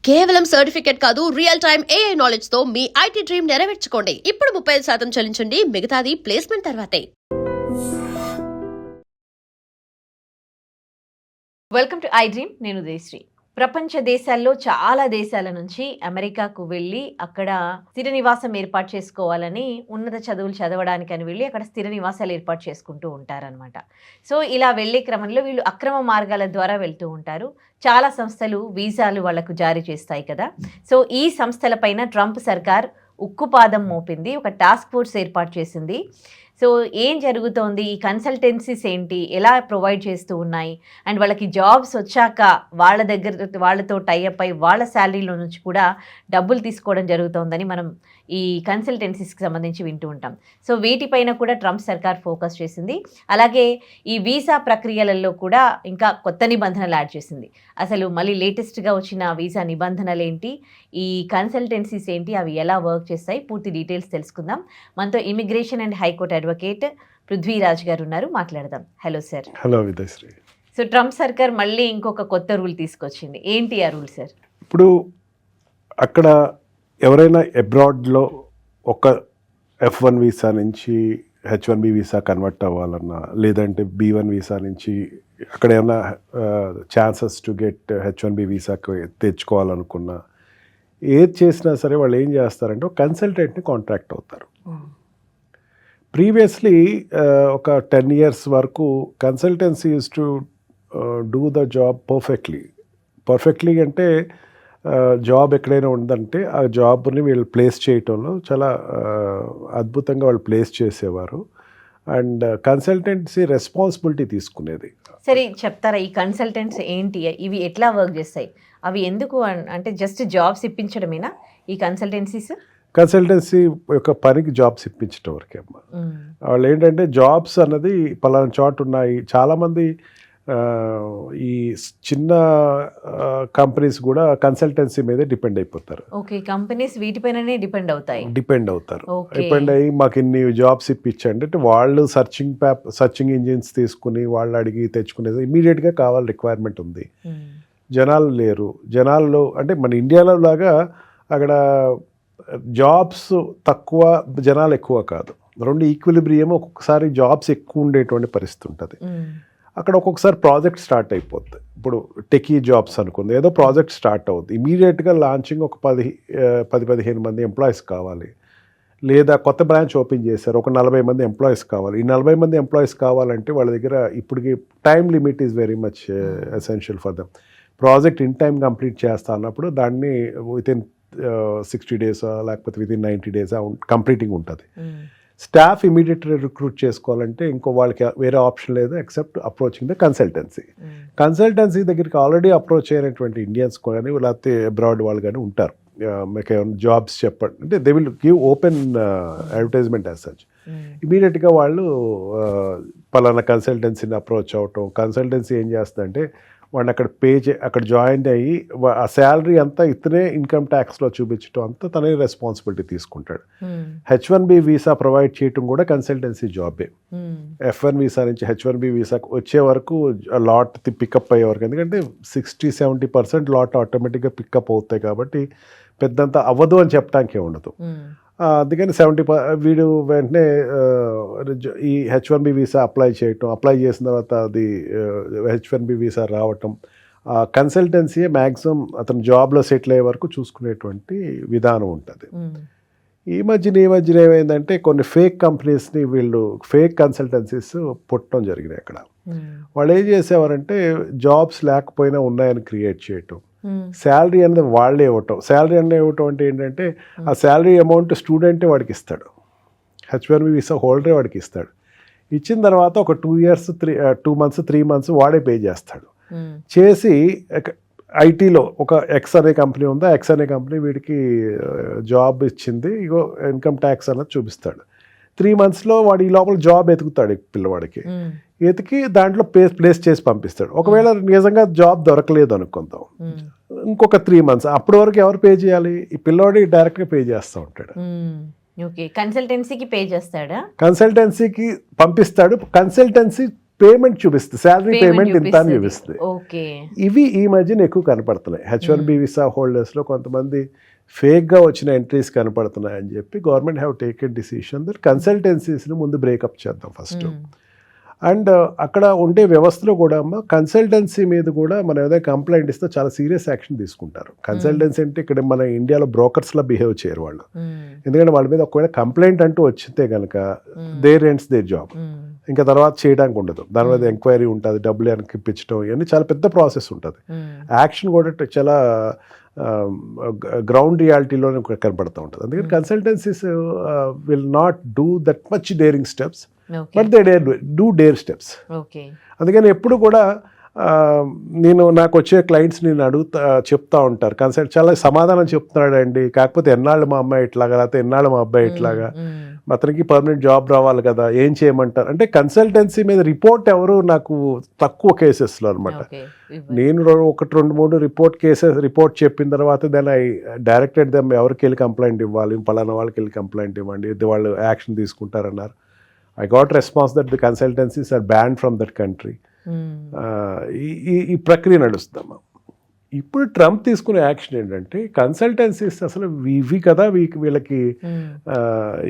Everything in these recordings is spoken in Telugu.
కేవలం సర్టిఫికేట్ కాదు, రియల్ టైం AI నాలెడ్జ్ తో మీ IT డ్రీమ్ నెరవేర్చుకోండి. ఇప్పుడు 35% చెల్లించండి, మిగతాది ప్లేస్మెంట్ తర్వాతే. Welcome to I dream. నేను జయశ్రీ. ప్రపంచ దేశాల్లో చాలా దేశాల నుంచి అమెరికాకు వెళ్ళి అక్కడ స్థిర నివాసం ఏర్పాటు చేసుకోవాలని, ఉన్నత చదువులు చదవడానికని వెళ్ళి అక్కడ స్థిర నివాసాలు ఏర్పాటు చేసుకుంటూ ఉంటారనమాట. సో ఇలా వెళ్ళే క్రమంలో వీళ్ళు అక్రమ మార్గాల ద్వారా వెళ్తూ ఉంటారు. చాలా సంస్థలు వీసాలు వాళ్లకు జారీ చేస్తాయి కదా. సో ఈ సంస్థలపైన ట్రంప్ సర్కార్ ఉక్కుపాదం మోపింది, ఒక టాస్క్ ఫోర్స్ ఏర్పాటు చేసింది. సో ఏం జరుగుతోంది, ఈ కన్సల్టెన్సీస్ ఏంటి, ఎలా ప్రొవైడ్ చేస్తూ ఉన్నాయి, అండ్ వాళ్ళకి జాబ్స్ వచ్చాక వాళ్ళతో టైఅప్ అయి వాళ్ళ శాలరీలో నుంచి కూడా డబ్బులు తీసుకోవడం జరుగుతోందని మనం ఈ కన్సల్టెన్సీస్కి సంబంధించి వింటూ ఉంటాం. సో వీటిపైన కూడా ట్రంప్ సర్కార్ ఫోకస్ చేసింది. అలాగే ఈ వీసా ప్రక్రియలలో కూడా ఇంకా కొత్త నిబంధనలు యాడ్ చేసింది. అసలు మళ్ళీ లేటెస్ట్గా వచ్చిన వీసా నిబంధనలు ఏంటి, ఈ కన్సల్టెన్సీస్ ఏంటి, అవి ఎలా వర్క్ చేస్తాయి, పూర్తి డీటెయిల్స్ తెలుసుకుందాం. మనతో immigration and high court advocate Prithviraj garu ఉన్నారు, మాట్లాడదాం. Hello sir. Hello Vidashri. So Trump సర్కార్ మళ్ళీ ఇంకొక కొత్త రూల్ తీసుకొచ్చింది. ఏంటి ఆ రూల్ సార్? ఇప్పుడు అక్కడ ఎవరైనా అబ్రాడ్లో ఒక F1 వీసా నుంచి H1B వీసా కన్వర్ట్ అవ్వాలన్నా, లేదంటే B1 వీసా నుంచి అక్కడ ఏమైనా ఛాన్సెస్ టు గెట్ H1B వీసాకి తెచ్చుకోవాలనుకున్నా, ఏది చేసినా సరే వాళ్ళు ఏం చేస్తారంటే ఒక కన్సల్టెంట్ని కాంట్రాక్ట్ అవుతారు. ప్రీవియస్లీ ఒక 10 years వరకు consultancy use to do the job perfectly అంటే జాబ్ ఎక్కడైనా ఉందంటే ఆ జాబ్ని వీళ్ళు ప్లేస్ చేయటంలో చాలా అద్భుతంగా వాళ్ళు ప్లేస్ చేసేవారు. అండ్ కన్సల్టెన్సీ రెస్పాన్సిబిలిటీ తీసుకునేది. సరే చెప్తారా, ఈ కన్సల్టెంట్స్ ఏంటి, ఇవి ఎట్లా వర్క్ చేస్తాయి, అవి ఎందుకు అంటే జస్ట్ జాబ్స్ ఇప్పించడమేనా ఈ కన్సల్టెన్సీస్? కన్సల్టెన్సీ యొక్క పనికి జాబ్స్ ఇప్పించడం వరకే అమ్మ. వాళ్ళు ఏంటంటే జాబ్స్ అన్నది పలానా చోట ఉన్నాయి. చాలామంది ఈ చిన్న కంపెనీస్ కూడా కన్సల్టెన్సీ మీదే డిపెండ్ అయిపోతారు. ఓకే, కంపెనీస్ వీటిపైననే డిపెండ్ అవుతారు. డిపెండ్ అయ్యి మాకు ఇన్ని జాబ్స్ ఇప్పించండి అంటే వాళ్ళు సర్చింగ్ ఇంజిన్స్ తీసుకుని వాళ్ళు అడిగి తెచ్చుకునేది ఇమీడియట్గా కావాలి, రిక్వైర్మెంట్ ఉంది. జనాలు లేరు. జనాల్లో అంటే మన ఇండియాలో లాగా అక్కడ జాబ్స్ తక్కువ, జనాలు ఎక్కువ కాదు. రెండు ఈక్విలిబ్రియం. ఒక్కొక్కసారి జాబ్స్ ఎక్కువ ఉండేటువంటి పరిస్థితి ఉంటుంది. అక్కడ ఒక్కొక్కసారి ప్రాజెక్ట్ స్టార్ట్ అయిపోద్ది. ఇప్పుడు టెకీ జాబ్స్ అనుకుంది, ఏదో ప్రాజెక్ట్ స్టార్ట్ అవుద్ది, ఇమీడియట్గా లాంచింగ్ ఒక 10-15 మంది ఎంప్లాయీస్ కావాలి. లేదా కొత్త బ్రాంచ్ ఓపెన్ చేశారు, ఒక 40 మంది ఎంప్లాయీస్ కావాలి. ఈ 40 మంది ఎంప్లాయీస్ కావాలంటే వాళ్ళ దగ్గర ఇప్పటికి time limit is very much essential for them. Project in time complete చేస్తా అన్నప్పుడు దాన్ని వితిన్ 60 days లేకపోతే వితిన్ 90 days కంప్లీటింగ్ ఉంటుంది. స్టాఫ్ ఇమీడియట్గా రిక్రూట్ చేసుకోవాలంటే ఇంకో వాళ్ళకి వేరే ఆప్షన్ లేదు ఎక్సెప్ట్ అప్రోచింగ్ ద కన్సల్టెన్సీ దగ్గరికి ఆల్రెడీ అప్రోచ్ అయినటువంటి ఇండియన్స్ కానీ లేకపోతే అబ్రాడ్ వాళ్ళు కానీ ఉంటారు. మీకు ఏమైనా జాబ్స్ చెప్పండి అంటే they will give open advertisement as such. ఇమీడియట్గా వాళ్ళు పలానా కన్సల్టెన్సీని అప్రోచ్ అవటం. కన్సల్టెన్సీ ఏం చేస్తుందంటే వాడిని అక్కడ జాయిన్ అయ్యి ఆ శాలరీ అంతా ఇతనే ఇన్కమ్ ట్యాక్స్లో చూపించడం అంతా తనే రెస్పాన్సిబిలిటీ తీసుకుంటాడు. H1B వీసా ప్రొవైడ్ చేయటం కూడా కన్సల్టెన్సీ జాబే. F1 వీసా నుంచి H1B వీసాకి వచ్చే వరకు లాట్ పికప్ అయ్యే వరకు, ఎందుకంటే 60-70% లాట్ ఆటోమేటిక్గా పికప్ అవుతాయి కాబట్టి పెద్దంతా అవ్వదు అని చెప్పడానికే ఉండదు. అందుకని వీడు వెంటనే ఈ H1B వీసా అప్లై చేసిన తర్వాత అది H1B వీసా రావటం, కన్సల్టెన్సీ మ్యాక్సిమం అతను జాబ్లో సెటిల్ అయ్యే వరకు చూసుకునేటువంటి విధానం ఉంటుంది. ఈ మధ్యన ఏమైందంటే కొన్ని ఫేక్ కంపెనీస్ని ఫేక్ కన్సల్టెన్సీస్ పుట్టడం జరిగినాయి. అక్కడ వాళ్ళు ఏం చేసేవారంటే జాబ్స్ లేకపోయినా ఉన్నాయని క్రియేట్ చేయటం, శాలరీ అనేది వాళ్ళే ఇవ్వటం. శాలరీ అనేది ఇవ్వటం అంటే ఏంటంటే ఆ శాలరీ అమౌంట్ స్టూడెంటే వాడికి ఇస్తాడు, H1B వీసా హోల్డరే వాడికి ఇస్తాడు. ఇచ్చిన తర్వాత ఒక 2 years 2 months 3 months వాడే పే చేస్తాడు. చేసి ఐటీలో ఒక ఎక్స్ అనే కంపెనీ ఉందా, ఎక్స్ అనే కంపెనీ వీడికి జాబ్ ఇచ్చింది, ఇగో ఇన్కమ్ ట్యాక్స్ అన్నది చూపిస్తాడు. 3 monthsలో వాడు ఈ లోపల జాబ్ ఎతుకుతాడు పిల్లవాడికి. ఎతికి దాంట్లో ప్లేస్ చేసి పంపిస్తాడు. ఒకవేళ నిజంగా జాబ్ దొరకలేదు అనుకుందాం, ఇంకొక 3 months అప్పటి వరకు ఎవరు పే చేయాలి? ఈ పిల్లవాడికి డైరెక్ట్గా పే చేస్తూ ఉంటాడు. కన్సల్టెన్సీకి పే చేస్తాడా? కన్సల్టెన్సీకి పంపిస్తాడు. కన్సల్టెన్సీ పేమెంట్ చూపిస్తుంది, శాలరీ పేమెంట్ ఇంత అని చూపిస్తుంది. ఓకే. ఇవి ఈ మధ్యన ఎక్కువ కనపడుతున్నాయి. H1B వీసా హోల్డర్స్లో కొంతమంది ఫేక్గా వచ్చిన ఎంట్రీస్ కనపడుతున్నాయి అని చెప్పి government have taken decision that కన్సల్టెన్సీస్ని ముందు బ్రేకప్ చేద్దాం ఫస్ట్. అండ్ అక్కడ ఉండే వ్యవస్థలో కూడా అమ్మ కన్సల్టెన్సీ మీద కూడా మనం ఏదైనా కంప్లైంట్ ఇస్తే చాలా సీరియస్ యాక్షన్ తీసుకుంటారు. కన్సల్టెన్సీ అంటే ఇక్కడ మన ఇండియాలో బ్రోకర్స్లా బిహేవ్ చేయరు వాళ్ళు. ఎందుకంటే వాళ్ళ మీద ఒకవేళ కంప్లైంట్ అంటూ వచ్చితే కనుక దేర్ ఎండ్స్ దేర్ జాబ్, ఇంకా తర్వాత చేయడానికి ఉండదు. దాని మీద ఎంక్వైరీ ఉంటుంది, డబ్బులు వెనక్కి ఇప్పించడం, ఇవన్నీ చాలా పెద్ద ప్రాసెస్ ఉంటుంది. యాక్షన్ కూడా చాలా గ్రౌండ్ రియాలిటీలోనే కనపడుతూ ఉంటుంది. అందుకని consultancies will not do that much daring steps, but they do dare steps. అందుకని ఎప్పుడు కూడా నాకు వచ్చే క్లయింట్స్ నేను చెప్తా ఉంటారు, చాలా సమాధానం చెప్తున్నాడండి, కాకపోతే ఎన్నాళ్ళు మా అమ్మాయి ఇట్లాగా, లేకపోతే ఎన్నాళ్ళు మా అబ్బాయి ఇట్లాగా, అతనికి పర్మనెంట్ జాబ్ రావాలి కదా, ఏం చేయమంటారు అంటే కన్సల్టెన్సీ మీద రిపోర్ట్ ఎవరు నాకు తక్కువ కేసెస్లో అనమాట. నేను 1-2-3 రిపోర్ట్ చెప్పిన తర్వాత దాన్ని ఐ డైరెక్టెడ్ దెమ్, ఎవరికి వెళ్ళి కంప్లైంట్ ఇవ్వాలి, పలానా వాళ్ళకి వెళ్ళి కంప్లైంట్ ఇవ్వండి, వాళ్ళు action తీసుకుంటారన్నారు. I got response that the consultancies are banned from that country. ఈ ప్రక్రియ నడుస్తామా. ఇప్పుడు ట్రంప్ తీసుకునే యాక్షన్ ఏంటంటే కన్సల్టెన్సీస్ అసలు ఇవి కదా వీళ్ళకి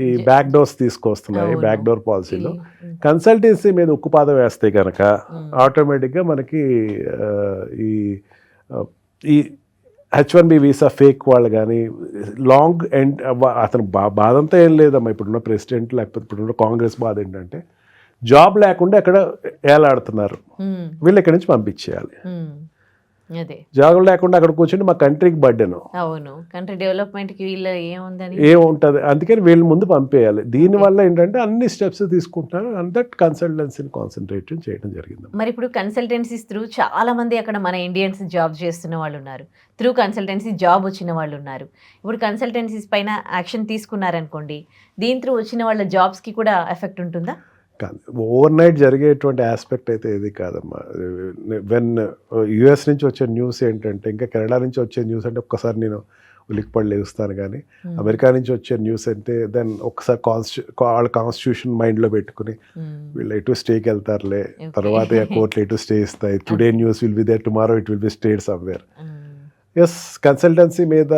ఈ బ్యాక్ డోర్స్ తీసుకొస్తున్నాయి, బ్యాక్ డోర్ పాలసీలో. కన్సల్టెన్సీ మీద ఉక్కుపాదం వేస్తే కనుక ఆటోమేటిక్గా మనకి ఈ H1B వీసా ఫేక్ వాళ్ళు కానీ లాంగ్ ఎండ్ అతను బాధంతా ఏం లేదమ్మా. ఇప్పుడున్న ప్రెసిడెంట్ లేకపోతే ఇప్పుడున్న కాంగ్రెస్ బాధ ఏంటంటే జాబ్ లేకుండా ఎక్కడ ఏలాడుతున్నారు, వీళ్ళు ఎక్కడి నుంచి పంపించేయాలి. జాబ్ లేకుండా అక్కడ కూర్చొని మా కంట్రీకి బర్డెను, అవును, కంట్రీ డెవలప్మెంట్కి వీళ్ళు ఏముంటుంది, అందుకని వీళ్ళు ముందు పంపేయాలి. దీనివల్ల ఏంటంటే అన్ని స్టెప్స్ తీసుకుంటున్నారు. అండ్ దట్ కన్సల్టెన్సీని కాన్సన్ట్రేట్ చేయడం జరిగింది. మరి ఇప్పుడు కన్సల్టెన్సీస్ త్రూ చాలా మంది అక్కడ మన ఇండియన్స్ జాబ్ చేస్తున్న వాళ్ళు ఉన్నారు, త్రూ కన్సల్టెన్సీ జాబ్ వచ్చిన వాళ్ళు ఉన్నారు. ఇప్పుడు కన్సల్టెన్సీస్ పైన యాక్షన్ తీసుకున్నారనుకోండి, దీని త్రూ వచ్చిన వాళ్ళ జాబ్స్కి కూడా ఎఫెక్ట్ ఉంటుందా? కాదు, ఓవర్ నైట్ జరిగేటువంటి ఆస్పెక్ట్ అయితే ఏది కాదమ్మా. వెన్ యుఎస్ నుంచి వచ్చే న్యూస్ ఏంటంటే, ఇంకా కెనడా నుంచి వచ్చే న్యూస్ అంటే ఒక్కసారి నేను ఉలిక్కిపడి లేస్తాను, కానీ అమెరికా నుంచి వచ్చే న్యూస్ అంటే దెన్ ఒక్కసారి వాళ్ళ కాన్స్టిట్యూషన్ మైండ్లో పెట్టుకుని వీళ్ళు ఎటు స్టేకి వెళ్తారులే, తర్వాత కోర్టులు ఎటు స్టే ఇస్తాయి, today news will be there, tomorrow it will be stayed somewhere. Yes, consultancy మీద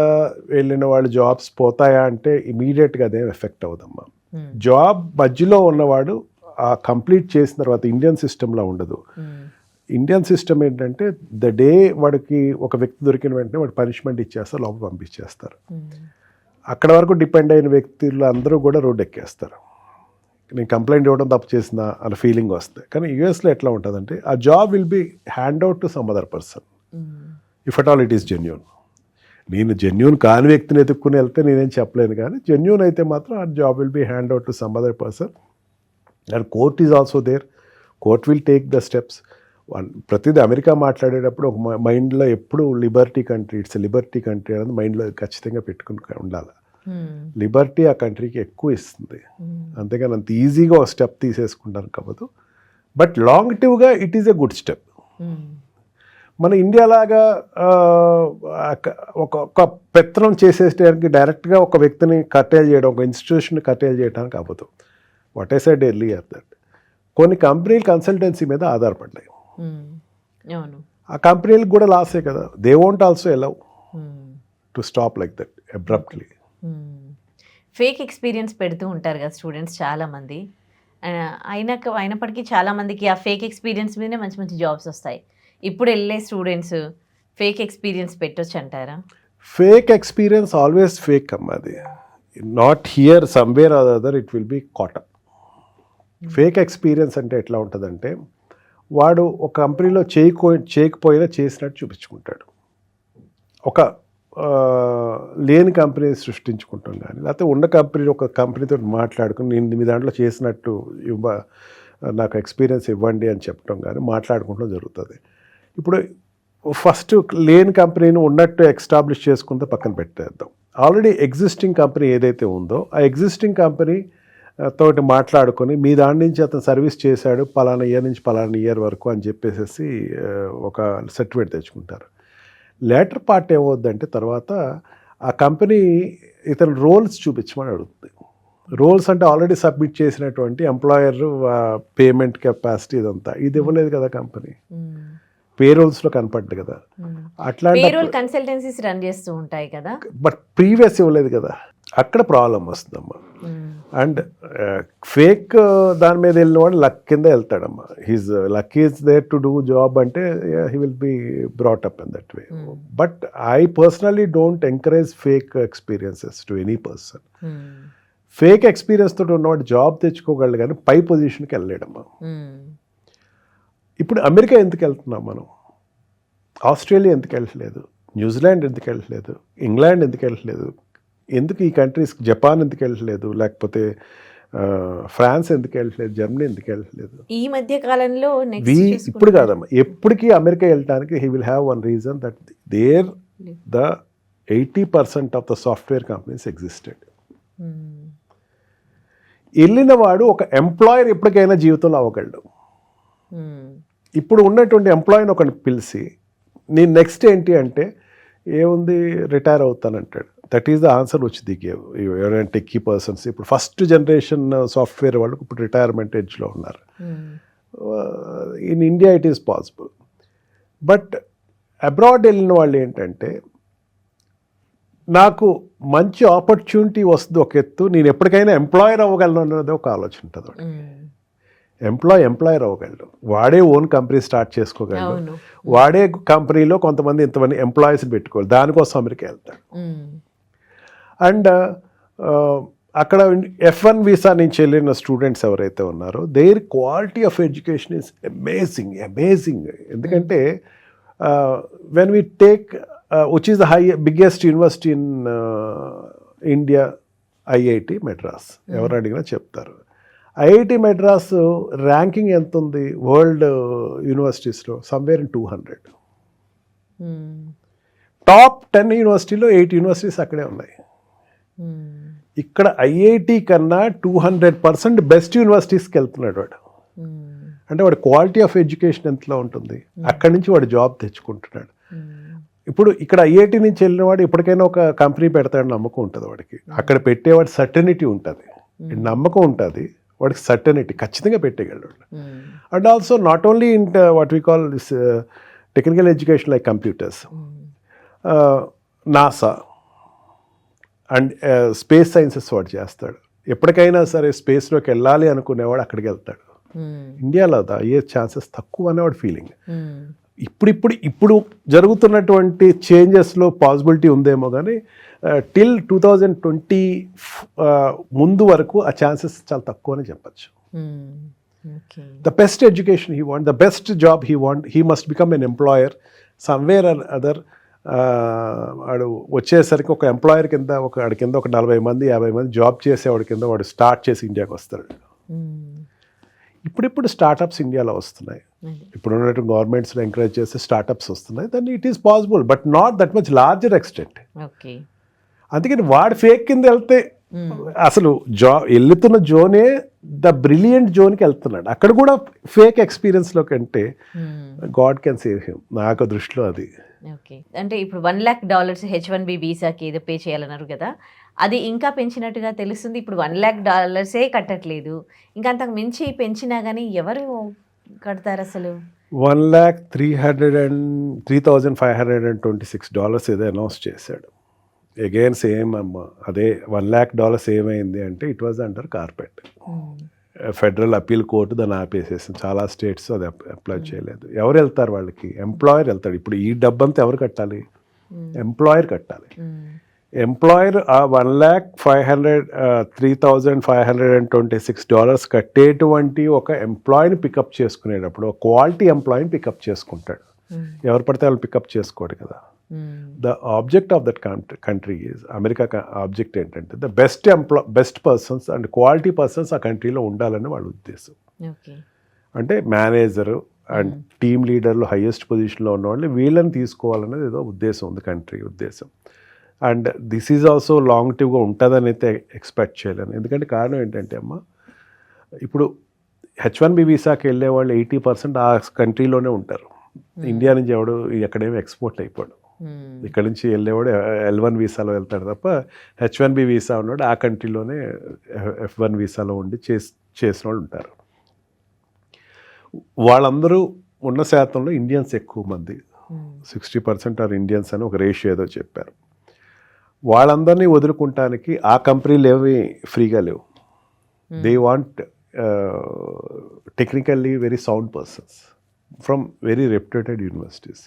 వెళ్ళిన వాళ్ళు జాబ్స్ పోతాయా అంటే ఇమీడియట్గా అదేం ఎఫెక్ట్ అవుదమ్మా. జాబ్ మధ్యలో ఉన్నవాడు ఆ కంప్లీట్ చేసిన తర్వాత ఇండియన్ సిస్టంలో ఉండదు. ఇండియన్ సిస్టమ్ ఏంటంటే ద డే వాడికి ఒక వ్యక్తి దొరికిన వెంటనే వాడు పనిష్మెంట్ ఇచ్చేస్తారు, లోపల పంపించేస్తారు. అక్కడ వరకు డిపెండ్ అయిన వ్యక్తులు అందరూ కూడా రోడ్డు ఎక్కేస్తారు. నేను కంప్లైంట్ ఇవ్వడం తప్పు చేసిన అన్న ఫీలింగ్ వస్తుంది. కానీ యూఎస్లో ఎట్లా ఉంటుందంటే ఆ job will be hand out to some other person if at all it is genuine. నేను జెన్యూన్ కాని వ్యక్తిని ఎత్తుక్కుని వెళ్తే నేనేం చెప్పలేను, కానీ జెన్యూన్ అయితే మాత్రం ఆ job will be hand out to some other person. And court is also there, court will take the steps. ప్రతిదీ అమెరికా మాట్లాడేటప్పుడు ఒక మైండ్లో ఎప్పుడు liberty country, it's liberty country అనేది మైండ్లో ఖచ్చితంగా పెట్టుకుని ఉండాలి. లిబర్టీ ఆ కంట్రీకి ఎక్కువ ఇస్తుంది, అంతేగాని అంత ఈజీగా ఒక స్టెప్ తీసేసుకుంటాను కావద్దు. బట్ లాంగ్ టర్మ్గా it is a good step. మన ఇండియాలాగా ఒక పెత్తనం చేసేయడానికి డైరెక్ట్గా ఒక వ్యక్తిని కట్టేలు చేయడం, ఒక ఇన్స్టిట్యూషన్ కట్టేలు చేయడానికి అవ్వదు. What I said earlier that కొన్ని కంపెనీలు కన్సల్టెన్సీ మీద ఆధారపడ్డాయి. ఆ కంపెనీలకు కూడా లాసే కదా. They won't also allow to stop like that abruptly. Fake experience పెడుతూ ఉంటారు కదా స్టూడెంట్స్ చాలామంది. అయినప్పటికీ చాలామందికి ఆ ఫేక్ ఎక్స్పీరియన్స్ మీదనే మంచి మంచి జాబ్స్ వస్తాయి. ఇప్పుడు వెళ్ళే స్టూడెంట్స్ ఫేక్ ఎక్స్పీరియన్స్ పెట్టొచ్చు అంటారా? ఫేక్ ఎక్స్పీరియన్స్ ఆల్వేస్ ఫేక్ అమ్మా. అది not here, somewhere or other it will be caught up. Fake experience అంటే ఎట్లా ఉంటుందంటే వాడు ఒక కంపెనీలో చేయకపోయినా చేసినట్టు చూపించుకుంటాడు. ఒక లేని కంపెనీ సృష్టించుకుంటాం, కానీ లేకపోతే ఉన్న కంపెనీ ఒక కంపెనీతో మాట్లాడుకుని నేను మీ దాంట్లో చేసినట్టు నాకు ఎక్స్పీరియన్స్ ఇవ్వండి అని చెప్పడం కానీ మాట్లాడుకుంటూ జరుగుతుంది. ఇప్పుడు ఫస్ట్ లేని కంపెనీని ఉన్నట్టు ఎస్టాబ్లిష్ చేసుకుంటే పక్కన పెట్టేద్దాం. ఆల్రెడీ ఎగ్జిస్టింగ్ కంపెనీ ఏదైతే ఉందో ఆ ఎగ్జిస్టింగ్ కంపెనీ తోటి మాట్లాడుకొని మీ దాని నుంచి అతను సర్వీస్ చేశాడు పలానా ఇయర్ నుంచి పలానా ఇయర్ వరకు అని చెప్పేసి ఒక సర్టిఫికేట్ తెచ్చుకుంటారు. లేటర్ పార్ట్ ఏమవుద్దంటే తర్వాత ఆ కంపెనీ ఇతను రోల్స్ చూపించమని అడుగుతుంది. రోల్స్ అంటే ఆల్రెడీ సబ్మిట్ చేసినటువంటి ఎంప్లాయర్ పేమెంట్ కెపాసిటీ ఇదంతా ఇది ఇవ్వలేదు కదా కంపెనీ, పేరోల్స్లో కనపడ్డు కదా. అట్లాంటి పేరోల్ కన్సల్టెన్సీస్ రన్ చేస్తూ ఉంటాయి కదా, బట్ ప్రీవియస్ ఇవ్వలేదు కదా, అక్కడ ప్రాబ్లం వస్తుందమ్మా. అండ్ ఫేక్ దాని మీద వెళ్ళిన వాడు లక్ కింద వెళ్తాడమ్మా. He's luck is there to do job అంటే he will be brought up in that way. But I personally don't encourage fake experiences to any person. Fake experience తోటి ఉన్నవాడు జాబ్ తెచ్చుకోగలడు కానీ పై పొజిషన్కి వెళ్ళలేడమ్మా. ఇప్పుడు అమెరికా ఎందుకు వెళ్తున్నాం మనం, ఆస్ట్రేలియా ఎందుకు వెళ్ళట్లేదు, న్యూజిలాండ్ ఎందుకు వెళ్ళట్లేదు, ఇంగ్లాండ్ ఎందుకు వెళ్ళట్లేదు, ఎందుకు ఈ కంట్రీస్, జపాన్ ఎందుకు వెళ్ళట్లేదు, లేకపోతే ఫ్రాన్స్ ఎందుకు వెళ్ళట్లేదు, జర్మనీ ఎందుకు వెళ్ళట్లేదు? ఈ మధ్య కాలంలో ఇప్పుడు కాదమ్మా, ఎప్పటికీ అమెరికా వెళ్ళడానికి he will have one reason that there the 80% of the software companies existed. వెళ్ళిన వాడు ఒక ఎంప్లాయర్ ఎప్పటికైనా జీవితంలో అవ్వగలడు. ఇప్పుడు ఉన్నటువంటి ఎంప్లాయీని ఒకరిని పిలిచి నేను నెక్స్ట్ ఏంటి అంటే ఏముంది రిటైర్ అవుతానంటాడు. దట్ ఈస్ ద ఆన్సర్ వచ్చి దిగేవు ఎవరైనా టెక్కీ పర్సన్స్. ఇప్పుడు ఫస్ట్ జనరేషన్ సాఫ్ట్వేర్ వాళ్ళకు ఇప్పుడు రిటైర్మెంట్ ఏజ్లో ఉన్నారు. In India it is possible. But abroad వెళ్ళిన వాళ్ళు ఏంటంటే నాకు మంచి ఆపర్చునిటీ వస్తుంది ఒక ఎత్తు, నేను ఎప్పటికైనా ఎంప్లాయర్ అవ్వగలను అన్నది ఒక ఆలోచన ఉంటుంది వాడికి. ఎంప్లాయర్ అవ్వగలడు, వాడే ఓన్ కంపెనీ స్టార్ట్ చేసుకోగలడు, వాడే కంపెనీలో కొంతమంది ఇంతమంది ఎంప్లాయీస్ పెట్టుకోవాలి, దానికోసం అమెరికా వెళ్తాడు. అండ్ అక్కడ F1 వీసా నుంచి వెళ్ళిన స్టూడెంట్స్ ఎవరైతే ఉన్నారో their quality of education is amazing. ఎందుకంటే when we take which is the biggest university in India, IIT Madras, ఎవరు అడిగినా చెప్తారు. IIT మెడ్రాస్ ర్యాంకింగ్ ఎంత ఉంది వరల్డ్ యూనివర్సిటీస్లో? Somewhere in 200. టాప్ 10 యూనివర్సిటీలో 8 యూనివర్సిటీస్ అక్కడే ఉన్నాయి. ఇక్కడ IIT కన్నా 200% బెస్ట్ యూనివర్సిటీస్కి వెళ్తున్నాడు వాడు. అంటే వాడు క్వాలిటీ ఆఫ్ ఎడ్యుకేషన్ ఎంతలో ఉంటుంది, అక్కడి నుంచి వాడు జాబ్ తెచ్చుకుంటున్నాడు. ఇప్పుడు ఇక్కడ IIT నుంచి వెళ్ళిన వాడు ఎప్పటికైనా ఒక కంపెనీ పెడతాడని నమ్మకం ఉంటుంది వాడికి. అక్కడ పెట్టేవాడి సర్టనిటీ ఉంటుంది, నమ్మకం ఉంటుంది వాడికి, సర్టనిటీ ఖచ్చితంగా పెట్టేయగలడు. And also not only in what we call this technical education like computers, NASA and space sciences వాడు చేస్తాడు. ఎప్పటికైనా సరే స్పేస్లోకి వెళ్ళాలి అనుకునేవాడు అక్కడికి వెళ్తాడు. ఇండియాలో అయ్యే ఛాన్సెస్ తక్కువ అనేవాడు ఫీలింగ్. ఇప్పుడు జరుగుతున్నటువంటి చేంజెస్లో పాసిబిలిటీ ఉందేమో కానీ టిల్ 2020 ముందు వరకు ఆ ఛాన్సెస్ చాలా తక్కువ అని చెప్పచ్చు. The best education he want, the best job he want, he must become an employer somewhere or other. వాడు వచ్చేసరికి ఒక ఎంప్లాయర్ కింద వాడి కింద ఒక 40 మంది 50 మంది జాబ్ చేసేవాడి కింద వాడు స్టార్ట్ చేసి ఇండియాకి వస్తాడు. ఇప్పుడిప్పుడు స్టార్టప్స్ ఇండియాలో వస్తున్నాయి. ఇప్పుడు ఉన్నట్టు గవర్నమెంట్స్లో ఎంకరేజ్ చేస్తే స్టార్టప్స్ వస్తున్నాయి. దాన్ని it is possible but not that much larger extent. అందుకని వాడు ఫేక్ కింద వెళ్తే అసలు వెళ్తున్న జోనే ద బ్రిలియంట్ జోన్కి వెళ్తున్నాడు. అక్కడ కూడా ఫేక్ ఎక్స్పీరియన్స్లో కంటే గాడ్ కెన్ సేవ్ హిమ్, నాకు దృష్టిలో అది. ఓకే, అంటే ఇప్పుడు $1,00,000 H1B వీసాకి ఏదో పే చేయాలన్నారు కదా, అది ఇంకా పెంచినట్టుగా తెలుస్తుంది. ఇప్పుడు $1,00,000 కట్టట్లేదు, ఇంకా అంతకు మించి పెంచినా కానీ ఎవరు కడతారు అసలు? $1,03,526 ఏదో అనౌన్స్ చేశాడు. అగైన్ సేమ్ అమ్మ, అదే $1,00,000 ఏమైంది అంటే it was under carpet. Federal appeal court దాన్ని ఆపేసేసింది. చాలా స్టేట్స్ అది అప్లై చేయలేదు. ఎవరు వెళ్తారు వాళ్ళకి? ఎంప్లాయర్ వెళ్తాడు. ఇప్పుడు ఈ డబ్బంతా ఎవరు కట్టాలి? ఎంప్లాయర్ కట్టాలి. ఎంప్లాయర్ ఆ $1,03,526 కట్టేటువంటి ఒక ఎంప్లాయీని పికప్ చేసుకునేటప్పుడు ఒక క్వాలిటీ ఎంప్లాయీని పికప్ చేసుకుంటాడు. ఎవరు పడితే వాళ్ళు పికప్ చేసుకోడు కదా. The object of that country is, America object ఏంటంటే the best persons and quality persons ఆ కంట్రీలో ఉండాలని వాళ్ళ ఉద్దేశం. అంటే మేనేజరు అండ్ టీమ్ లీడర్లు హైయెస్ట్ పొజిషన్లో ఉన్న వాళ్ళు వీళ్ళని తీసుకోవాలనేది ఏదో ఉద్దేశం ఉంది, కంట్రీ ఉద్దేశం. And this is also long టివ్గా ఉంటుందని అయితే ఎక్స్పెక్ట్ చేయలేను. ఎందుకంటే కారణం ఏంటంటే అమ్మ, ఇప్పుడు H1B వీసాకి వెళ్ళే వాళ్ళు 80% ఆ కంట్రీలోనే ఉంటారు. ఇండియా నుంచి ఎవడు ఎక్కడేమి ఎక్స్పోర్ట్ అయిపోడు. ఇక్కడ నుంచి వెళ్ళేవాడు L1 వీసాలో వెళ్తాడు తప్ప H1B వీసా ఉన్నాడు ఆ కంట్రీలోనే F1 వీసాలో ఉండి చేసిన వాళ్ళు ఉంటారు. వాళ్ళందరూ ఉన్న శాతంలో ఇండియన్స్ ఎక్కువ మంది, 60% ఆర్ ఇండియన్స్ అని ఒక రేషియో ఏదో చెప్పారు. వాళ్ళందరినీ వదులుకుంటానికి ఆ కంపెనీలు ఏవి ఫ్రీగా లేవు. They want technically very sound persons from very reputed universities.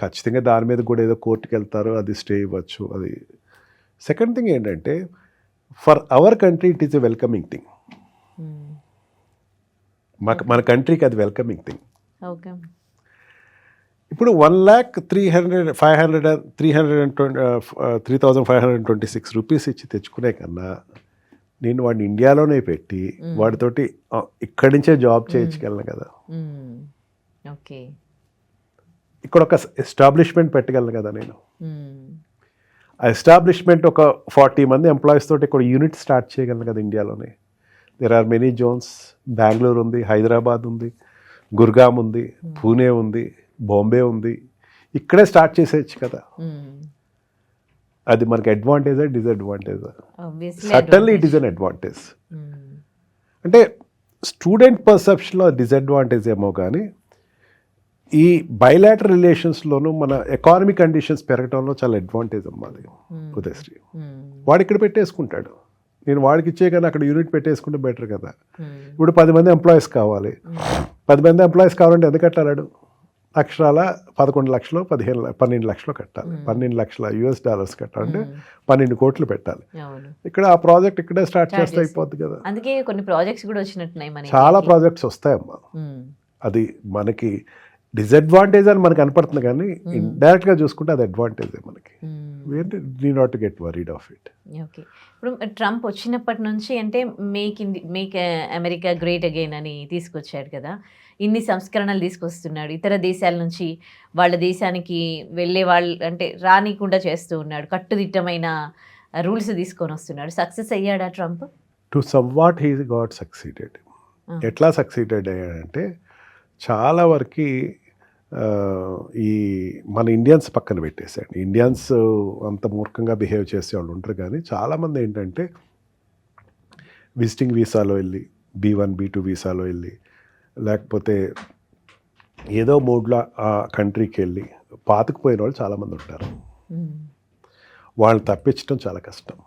ఖచ్చితంగా దాని మీద కూడా ఏదో కోర్టుకి వెళ్తారు, అది స్టే ఇవ్వచ్చు. అది సెకండ్ థింగ్ ఏంటంటే for our country it is a welcoming thing. మన కంట్రీకి అది వెల్కమింగ్ థింగ్. ఓకే, ఇప్పుడు 1,326 రూపీస్ ఇచ్చి తెచ్చుకునే కన్నా నేను వాడిని ఇండియాలోనే పెట్టి వాడితోటి ఇక్కడి నుంచే జాబ్ చేయించగలను కదా, ఓకే, ఇక్కడ ఒక ఎస్టాబ్లిష్మెంట్ పెట్టగలను కదా నేను. ఆ ఎస్టాబ్లిష్మెంట్ ఒక 40 మంది ఎంప్లాయీస్ తోటి ఇక్కడ యూనిట్ స్టార్ట్ చేయగలను కదా ఇండియాలోనే. There are many zones. Bengaluru ఉంది, హైదరాబాద్ ఉంది, గుర్గాం ఉంది, పూణే ఉంది, బాంబే ఉంది. ఇక్కడే స్టార్ట్ చేసేయచ్చు కదా. అది మనకి అడ్వాంటేజా డిసడ్వాంటేజా? Suddenly it is an advantage. అంటే స్టూడెంట్ పర్సెప్షన్లో డిసడ్వాంటేజ్ ఏమో కానీ ఈ బైలాటరల్ రిలేషన్స్లోనూ మన ఎకానమిక్ కండిషన్స్ పెరగడంలో చాలా అడ్వాంటేజ్ అమ్మా అది. ఉదయశ్రీ వాడు ఇక్కడ పెట్టేసుకుంటాడు, నేను వాడికి ఇచ్చే కానీ అక్కడ యూనిట్ పెట్టేసుకుంటే బెటర్ కదా. ఇప్పుడు 10 మంది ఎంప్లాయీస్ కావాలి. 10 మంది ఎంప్లాయీస్ కావాలంటే ఎంత కట్టాడు? అక్షరాల 11 లక్షలు 12 లక్షలు కట్టాలి. 12 లక్షల US$ కట్టాలంటే 12 కోట్లు పెట్టాలి. ఇక్కడ ఆ ప్రాజెక్ట్ ఇక్కడే స్టార్ట్ చేస్తే అయిపోద్ది కదా. అందుకే కొన్ని ప్రాజెక్ట్స్ కూడా వచ్చినట్టున్నాయి మనకి. చాలా ప్రాజెక్ట్స్ వస్తాయమ్మా. అది మనకి డిసడ్వాంటేజ్ అని మనకు కనపడుతుంది కానీ ఇండైరెక్ట్గా చూసుకుంటే అది అడ్వాంటేజే మనకి. We not to get worried of it. Okay, ఇప్పుడు ట్రంప్ వచ్చినప్పటి నుంచి అంటే మేక్ అమెరికా గ్రేట్ అగైన్ అని తీసుకొచ్చాడు కదా, ఇన్ని సంస్కరణలు తీసుకొస్తున్నాడు. ఇతర దేశాల నుంచి వాళ్ళ దేశానికి వెళ్ళే వాళ్ళు అంటే రానికుండా చేస్తూ ఉన్నాడు. కట్టుదిట్టమైన రూల్స్ తీసుకొని వస్తున్నాడు. సక్సెస్ అయ్యాడా Trump? To somewhat he got succeeded. ఎట్లా సక్సీడెడ్ అయ్యాడంటే చాలా వరకు ఈ మన ఇండియన్స్ పక్కన పెట్టేశాడు. ఇండియన్స్ అంత మూర్ఖంగా బిహేవ్ చేసే వాళ్ళు ఉంటారు కానీ చాలామంది ఏంటంటే విజిటింగ్ వీసాలో వెళ్ళి B1 B2 వీసాలో వెళ్ళి లేకపోతే ఏదో మూడ్లో ఆ కంట్రీకి వెళ్ళి పాతుకుపోయిన వాళ్ళు చాలామంది ఉంటారు. వాళ్ళని తప్పించడం చాలా కష్టం.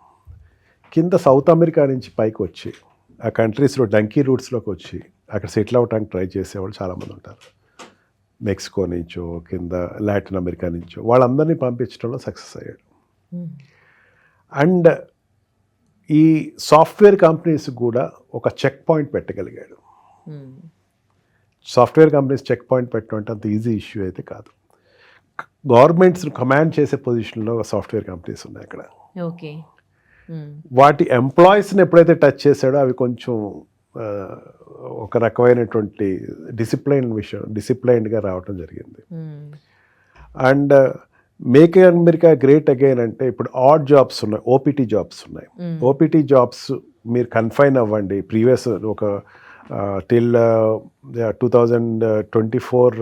కింద సౌత్ అమెరికా నుంచి పైకి వచ్చి ఆ కంట్రీస్లో డంకీ రూట్స్లోకి వచ్చి అక్కడ సెటిల్ అవ్వడానికి ట్రై చేసేవాళ్ళు చాలామంది ఉంటారు. మెక్సికో నుంచో కింద లాటిన్ అమెరికా నుంచో వాళ్ళందరినీ పంపించడంలో సక్సెస్ అయ్యాడు. అండ్ ఈ సాఫ్ట్వేర్ కంపెనీస్ కూడా ఒక చెక్ పాయింట్ పెట్టగలిగాడు. సాఫ్ట్వేర్ కంపెనీస్ చెక్ పాయింట్ పెట్టడం అంటే అంత ఈజీ ఇష్యూ అయితే కాదు. గవర్నమెంట్స్ని కమాండ్ చేసే పొజిషన్లో సాఫ్ట్వేర్ కంపెనీస్ ఉన్నాయి అక్కడ. ఓకే, వాటి ఎంప్లాయీస్ని ఎప్పుడైతే టచ్ చేశాడో అవి కొంచెం ఒక రకమైనటువంటి డిసిప్లైన్డ్గా రావటం జరిగింది. And make America great again అంటే ఇప్పుడు ఆడ్ జాబ్స్ ఉన్నాయి, ఓపీటీ జాబ్స్ ఉన్నాయి. ఓపీటీ జాబ్స్ మీరు కన్ఫైన్ అవ్వండి. ప్రీవియస్ ఒక టిల్ 2024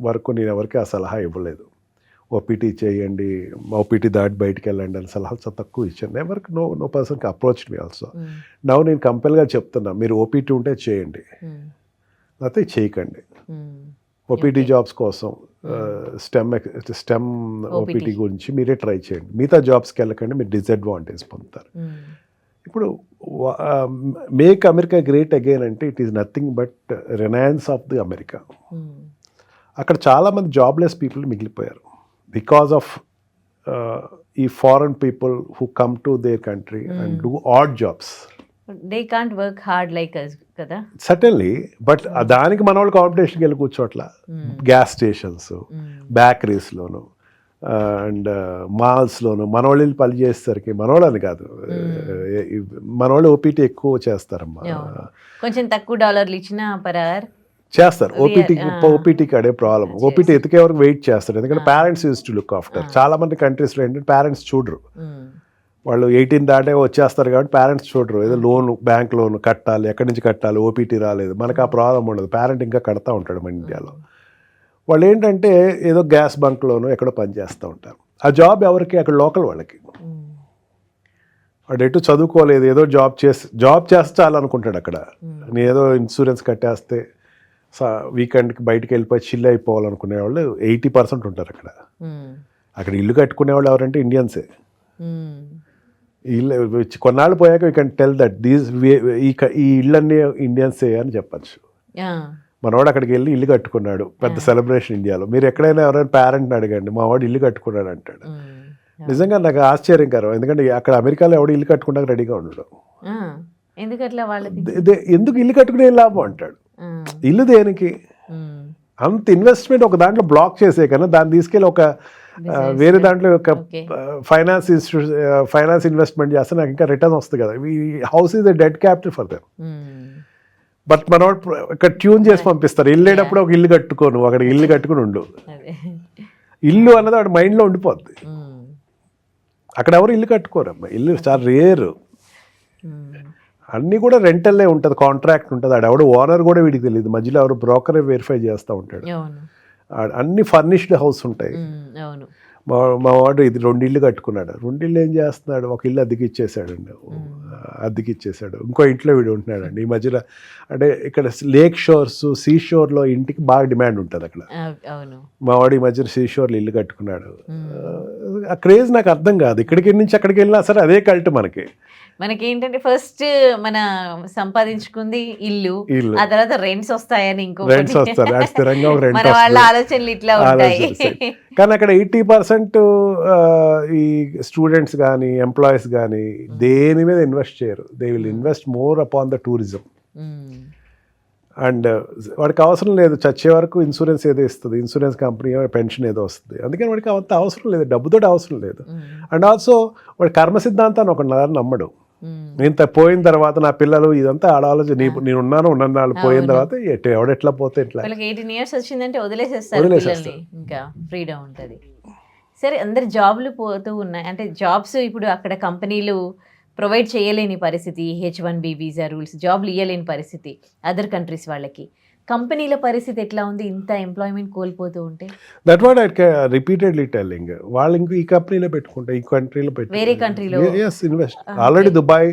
వరకు నేను ఎవరికి ఆ సలహా ఇవ్వలేదు. ఓపీటీ చేయండి, ఓపీటీ దాటి బయటికి వెళ్ళండి అని సలహాలు చాలా తక్కువ ఇచ్చాను. ఎవరికి నో పర్సన్కి అప్రోచ్ మీ ఆల్సో. నౌ నేను కంపెల్గా చెప్తున్నా, మీరు ఓపీటీ ఉంటే చేయండి, లేకపోతే చేయకండి. ఓపీటీ జాబ్స్ కోసం స్టెమ్ ఓపీటీ గురించి మీరే ట్రై చేయండి. మిగతా జాబ్స్కి వెళ్ళకండి, మీరు డిసడ్వాంటేజ్ పొందుతారు. ఇప్పుడు మేక్ అమెరికా గ్రేట్ అగైన్ అంటే it is nothing but Reliance of the America. అక్కడ చాలామంది జాబ్లెస్ పీపుల్ మిగిలిపోయారు బికాస్ ఆఫ్ ఈ foreign people who come to their country and do add jobs. They can't work hard like us కదా. సర్టన్లీ, బట్ దానికి మన వాళ్ళు కాంపిటీషన్కి వెళ్ళి కూర్చోట్ల. గ్యాస్ స్టేషన్స్, బేకరీస్లోను అండ్ మాల్స్లోను మనవాళ్ళు వెళ్ళి పని చేసేసరికి మనవాళ్ళని కాదు, మనవాళ్ళు ఓపీటీ ఎక్కువ చేస్తారమ్మా. కొంచెం తక్కువ డాలర్లు ఇచ్చినా పర్ అవర్ చేస్తారు. ఓపీటీకి అడే ప్రాబ్లం. ఓపీటీ ఎతికే వరకు వెయిట్ చేస్తారు, ఎందుకంటే parents used to look after. చాలా మంది కంట్రీస్లో ఏంటంటే పేరెంట్స్ చూడరు. వాళ్ళు 18 దాటే వచ్చేస్తారు కాబట్టి పేరెంట్స్ చూడరు. ఏదో లోన్, బ్యాంక్ లోన్ కట్టాలి, ఎక్కడి నుంచి కట్టాలి, ఓపీటీ రాలేదు, మనకు ఆ ప్రాబ్లం ఉండదు. పేరెంట్ ఇంకా కడతా ఉంటాడు మన ఇండియాలో. వాళ్ళు ఏంటంటే ఏదో గ్యాస్ బంక్లోనూ ఎక్కడో పని చేస్తూ ఉంటారు. ఆ జాబ్ ఎవరికి? అక్కడ లోకల్ వాళ్ళకి. వాడు ఎటు చదువుకోలేదు, ఏదో జాబ్ చేస్తాలనుకుంటాడు అక్కడ. నేను ఏదో ఇన్సూరెన్స్ కట్టేస్తే వీకెండ్కి బయటకు వెళ్ళిపోయి చిల్ అయిపోవాలనుకునే వాళ్ళు 80% ఉంటారు అక్కడ. అక్కడ ఇల్లు కట్టుకునే వాళ్ళు ఎవరంటే ఇండియన్సే. ఇల్లు కొన్నాళ్ళు పోయాక వీ కెన్ టెల్ దట్ ఈ ఇళ్ళన్నీ ఇండియన్సే అని చెప్పచ్చు. మనవాడు అక్కడికి వెళ్ళి ఇల్లు కట్టుకున్నాడు, పెద్ద సెలబ్రేషన్ ఇండియాలో. మీరు ఎక్కడైనా ఎవరైనా పేరెంట్ని అడగండి, మా వాడు ఇల్లు కట్టుకున్నాడు అంటాడు. నిజంగా నాకు ఆశ్చర్యకరం, ఎందుకంటే అక్కడ అమెరికాలో ఎవడు ఇల్లు కట్టుకున్నాక రెడీగా ఉండడు. ఎందుకు ఇల్లు కట్టుకునే లాభం అంటాడు. ఇల్లు దేనికి? అంత ఇన్వెస్ట్మెంట్ ఒక దాంట్లో బ్లాక్ చేసే కన్నా దాన్ని తీసుకెళ్ళి ఒక వేరే దాంట్లో ఒక ఫైనాన్స్ ఇన్వెస్ట్మెంట్ చేస్తే నాకు ఇంకా రిటర్న్ వస్తుంది కదా. ఈ house is a dead capital for them. But మనోడు ఇక్కడ ట్యూన్ చేసి పంపిస్తారు, వెళ్ళేటప్పుడు ఒక ఇల్లు కట్టుకోను, అక్కడ ఇల్లు కట్టుకుని ఉండు. ఇల్లు అన్నది వాడి మైండ్లో ఉండిపోద్ది. అక్కడ ఎవరు ఇల్లు కట్టుకోరమ్మా, ఇల్లు చాలా రేరు. అన్నీ కూడా రెంటల్లే ఉంటుంది, కాంట్రాక్ట్ ఉంటుంది. ఆడ ఎవడు ఓనర్ కూడా వీడికి తెలియదు, మధ్యలో ఎవరు బ్రోకరే వెరిఫై చేస్తూ ఉంటాడు. అన్ని ఫర్నిష్డ్ హౌస్ ఉంటాయి. మా వాడు ఇది 2 ఇళ్ళు కట్టుకున్నాడు. 2 ఇళ్ళు ఏం చేస్తున్నాడు? ఒక ఇల్లు అద్దెకిచ్చేసాడండి, ఇంకో ఇంట్లో వీడు ఉంటున్నాడండి. ఈ మధ్యలో అంటే ఇక్కడ లేక్ షోర్స్, సీ షోర్లో ఇంటికి బాగా డిమాండ్ ఉంటుంది అక్కడ. మా వాడు ఈ మధ్యన సీ షోర్లో ఇల్లు కట్టుకున్నాడు. ఆ క్రేజ్ నాకు అర్థం కాదు. ఇక్కడికి నుంచి అక్కడికి వెళ్ళినా సరే అదే కల్ట్ మనకి ఏంటంటే ఫస్ట్ మన సంపాదించుకుంది ఇల్లు, ఆ తర్వాత రెంట్స్ వస్తాయని రెంట్స్ వస్తారు, స్థిరంగా మన వాళ్ళ ఆలోచనలు ఇట్లా ఉంటాయి. కానీ అక్కడ 80% ఈ స్టూడెంట్స్ కానీ ఎంప్లాయీస్ కానీ దేని మీద ఇన్వెస్ట్ చేయరు. They will invest more upon the tourism. And వాడికి అవసరం లేదు, చచ్చే వరకు ఇన్సూరెన్స్ ఏదో ఇస్తుంది, ఇన్సూరెన్స్ కంపెనీ పెన్షన్ ఏదో వస్తుంది. అందుకని వాడికి అంత అవసరం లేదు, డబ్బుతో అవసరం లేదు. అండ్ ఆల్సో వాడి కర్మ సిద్ధాంతాన్ని ఒక నమ్మడు. ఇంత పోయిన తర్వాత నా పిల్లలు ఇదంతా ఆడాలోచన, నేను ఉన్నాను ఉన్నన్నాళ్ళు పోయిన తర్వాత ఎవడెట్లా పోతే ఎట్లా. 18 years వచ్చిందంటే వదిలేసేస్తారు, ఇంకా ఫ్రీడమ్ ఉంటుంది. సరే, అందరు జాబ్లు పోతూ ఉన్నాయి అంటే జాబ్స్ ఇప్పుడు అక్కడ కంపెనీలు ప్రొవైడ్ చేయలేని పరిస్థితి, H1B వీసా రూల్స్, జాబ్లు ఇవ్వలేని పరిస్థితి అదర్ కంట్రీస్ వాళ్ళకి. కంపెనీల పరిస్థితి ఎట్లా ఉంది ఇంత ఎంప్లాయ్మెంట్ కోల్పోతూ ఉంటే? That what I repeatedly telling. వాళ్ళు ఇంకో ఈ కంపెనీలో పెట్టుకుంటే ఈ కంట్రీలో వేరే కంట్రీలో invest already Dubai,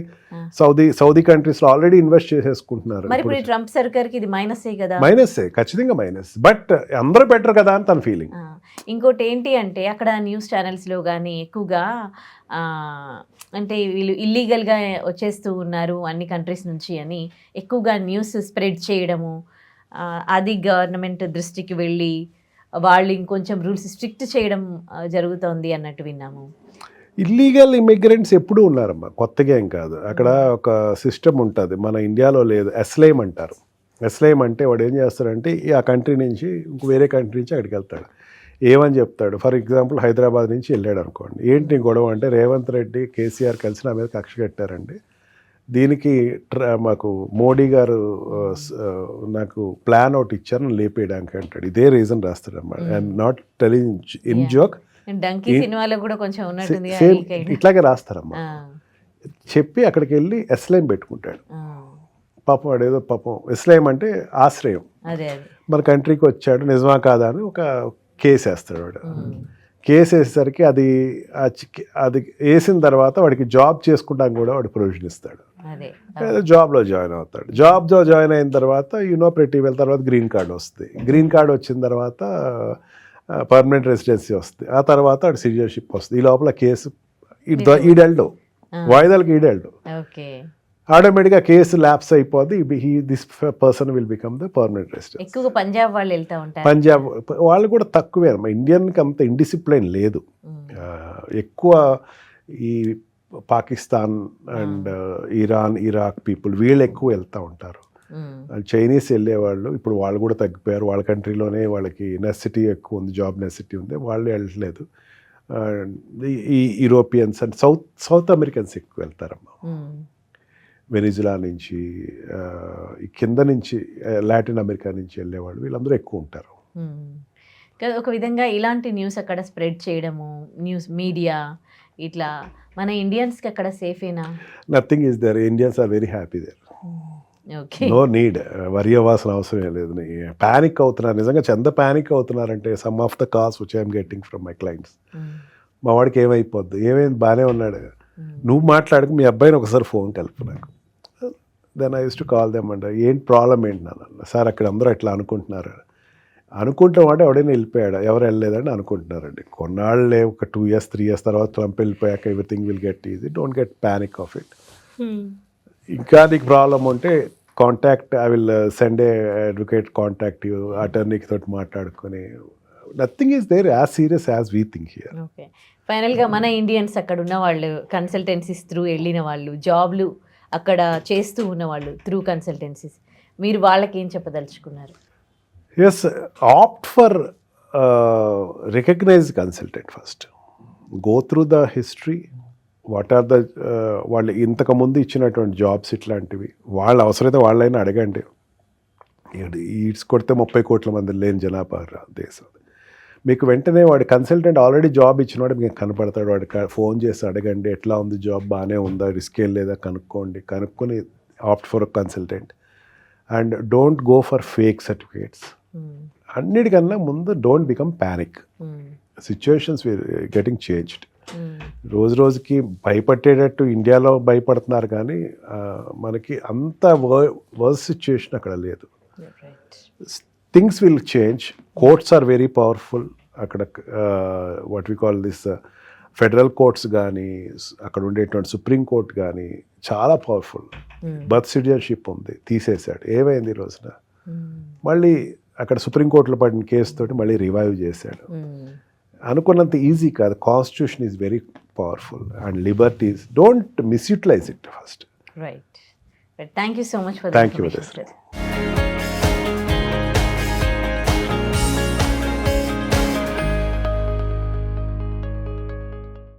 Saudi countries లో ఆల్రెడీ ఇన్వెస్ట్ చేసేసుకుంటున్నారు. మరి ఇప్పుడు ట్రంప్ సర్కార్కి ఇది మైనసే కదా? మైనసే, ఖచ్చితంగా మైనస్. బట్ అందరూ బెటర్ కదా అని తన ఫీలింగ్. ఇంకోటి ఏంటి అంటే అక్కడ న్యూస్ ఛానల్స్లో కానీ ఎక్కువగా అంటే వీళ్ళు ఇల్లీగల్గా వచ్చేస్తూ ఉన్నారు అన్ని కంట్రీస్ నుంచి అని ఎక్కువగా న్యూస్ స్ప్రెడ్ చేయడము, అది గవర్నమెంట్ దృష్టికి వెళ్ళి వాళ్ళు ఇంకొంచెం రూల్స్ స్ట్రిక్ట్ చేయడం జరుగుతోంది అన్నట్టు విన్నాము. ఇల్లీగల్ ఇమిగ్రెంట్స్ ఎప్పుడూ ఉన్నారమ్మా, కొత్తగా ఏం కాదు. అక్కడ ఒక సిస్టమ్ ఉంటుంది, మన ఇండియాలో లేదు. ఎస్లైమ్ అంటారు. ఎస్లైమ్ అంటే వాడు ఏం చేస్తాడంటే ఆ కంట్రీ నుంచి ఇంకో వేరే కంట్రీ నుంచి అక్కడికి వెళ్తాడు. ఏమని చెప్తాడు? ఫర్ ఎగ్జాంపుల్ హైదరాబాద్ నుంచి వెళ్ళాడు అనుకోండి. ఏంటి గొడవ అంటే రేవంత్ రెడ్డి కేసీఆర్ కలిసి నా మీద కక్ష కట్టారండి, దీనికి మాకు మోడీ గారు నాకు ప్లాన్ ఒకటి ఇచ్చారు నన్ను లేపేయడానికి అంటాడు. ఇదే రీజన్ రాస్తాడు అన్నమాట. I'm not telling in joke, ఇట్లాగే రాస్తారమ్మా. చెప్పి అక్కడికి వెళ్ళి ఎస్లైమ్ పెట్టుకుంటాడు. పాపం వాడు ఏదో పాపం ఎస్లైమ్ అంటే ఆశ్రయం, మన కంట్రీకి వచ్చాడు నిజమా కాదా అని ఒక కేసు వేస్తాడు వాడు. కేసు వేసేసరికి అది వేసిన తర్వాత వాడికి జాబ్ చేసుకుంటానికి కూడా వాడు ప్రొవిజన్ ఇస్తాడు. జాబ్లో జాయిన్ అవుతాడు. జాబ్లో జాయిన్ అయిన తర్వాత ప్రతి వెళ్ళిన తర్వాత గ్రీన్ కార్డ్ వస్తుంది. గ్రీన్ కార్డ్ వచ్చిన తర్వాత పర్మనెంట్ రెసిడెన్సీ వస్తుంది. ఆ తర్వాత వాడు సిటిజన్షిప్ వస్తుంది. ఈ లోపల కేసు ఈడెల్డు, వాయిదాలకు ఈడెల్డు. ఆటోమేటిక్గా కేసు ల్యాప్స్ అయిపోద్ది. This person will become the permanent resident. ఎక్కువగా పంజాబ్ వాళ్ళు వెళ్తూ ఉంటారు. పంజాబ్ వాళ్ళు కూడా తక్కువే అన్నమా. ఇండియన్కి అంత ఇండిసిప్లైన్ లేదు. ఎక్కువ ఈ Pakistan and Iran, Iraq people వీళ్ళు ఎక్కువ వెళ్తూ ఉంటారు. చైనీస్ వెళ్ళేవాళ్ళు ఇప్పుడు వాళ్ళు కూడా తగ్గిపోయారు. వాళ్ళ కంట్రీలోనే వాళ్ళకి నెసెసిటీ ఎక్కువ ఉంది, జాబ్ నెసెసిటీ ఉంది, వాళ్ళు వెళ్ళట్లేదు. ఈ యూరోపియన్స్ అండ్ సౌత్ అమెరికన్స్ ఎక్కువ వెళ్తారమ్మా. వెనిజులా నుంచి కింద నుంచి లాటిన్ అమెరికా నుంచి వెళ్ళేవాళ్ళు వీళ్ళందరూ ఎక్కువ ఉంటారు. ఒక విధంగా ఇలాంటి న్యూస్ అక్కడ స్ప్రెడ్ చేయడము, న్యూస్ మీడియా ఇట్లా మన ఇండియన్స్కి అక్కడ సేఫేనా? Nothing is there. Indians are very happy there. No need worry అవ్వాల్సిన అవసరం లేదు. ప్యానిక్ అవుతున్నారు నిజంగా. ఎంత ప్యానిక్ అవుతున్నారంటే some of the calls which I'm getting from my clients, మా వాడికి ఏమైపోద్ది, ఏమైంది, బాగానే ఉన్నాడు, నువ్వు మాట్లాడుకు మీ అబ్బాయిని ఒకసారి ఫోన్ కలుపు నాకు. Then I use to call them and ఏంటి ప్రాబ్లం ఏంటి నాన్న, సార్ అక్కడ అందరూ ఎట్లా అనుకుంటున్నారు, అనుకుంటాం అంటే ఎవడైనా వెళ్ళిపోయాడు, ఎవరు వెళ్ళలేదని అనుకుంటున్నారండి. కొన్నాళ్ళే ఒక 2 years 3 years తర్వాత ట్రంప్ వెళ్ళిపోయాక everything will get easy, don't get panic of it. ఇంకా నీకు ప్రాబ్లం ఉంటే contact, I will send a advocate contact you, అటర్నీకి తోటి మాట్లాడుకొని, nothing is there as serious as we think here. Okay, ఫైనల్గా మన ఇండియన్స్ అక్కడ ఉన్న వాళ్ళు, కన్సల్టెన్సీస్ త్రూ వెళ్ళిన వాళ్ళు, జాబ్లు అక్కడ చేస్తూ ఉన్నవాళ్ళు త్రూ కన్సల్టెన్సీస్, మీరు వాళ్ళకి ఏం చెప్పదలుచుకున్నారు? Yes, opt for recognized consultant first, go through the history, what are the వాళ్ళు ఇంతకుముందు ఇచ్చినటువంటి జాబ్స్ ఇట్లాంటివి, వాళ్ళ అవసరమైతే వాళ్ళైనా అడగండి. ఈడ్స్ కొడితే 30 కోట్ల మంది లేని జనాభా దేశం, మీకు వెంటనే వాడి కన్సల్టెంట్ ఆల్రెడీ జాబ్ ఇచ్చినవాడు మీకు కనపడతాడు, వాడికి ఫోన్ చేసి అడగండి ఎట్లా ఉంది జాబ్, బాగానే ఉందా, రిస్క్ ఏం లేదా కనుక్కోండి, కనుక్కొని opt for consultant. And don't go for fake certificates. అన్నిటికన్నా ముందు don't become panic, situations getting changed. రోజు రోజుకి భయపట్టేటట్టు ఇండియాలో భయపడుతున్నారు కానీ మనకి అంత వర్స్ సిచ్యువేషన్ అక్కడ లేదు. Things will change. Courts are very powerful అక్కడ, what we call this federal courts కానీ, అక్కడ ఉండేటువంటి సుప్రీం కోర్ట్ కానీ చాలా పవర్ఫుల్. బర్త్ సిటిజన్షిప్ ఉంది, తీసేశాడు, ఏమైంది ఈ రోజున, మళ్ళీ అక్కడ సుప్రీంకోర్టులో పడిన కేసు తోటి మళ్ళీ రివైవ్ చేశాడు. అనుకున్నంత ఈజీ కాదు. Constitution is very powerful and liberties, don't misutilise it first. Right, thank you so much for thank you.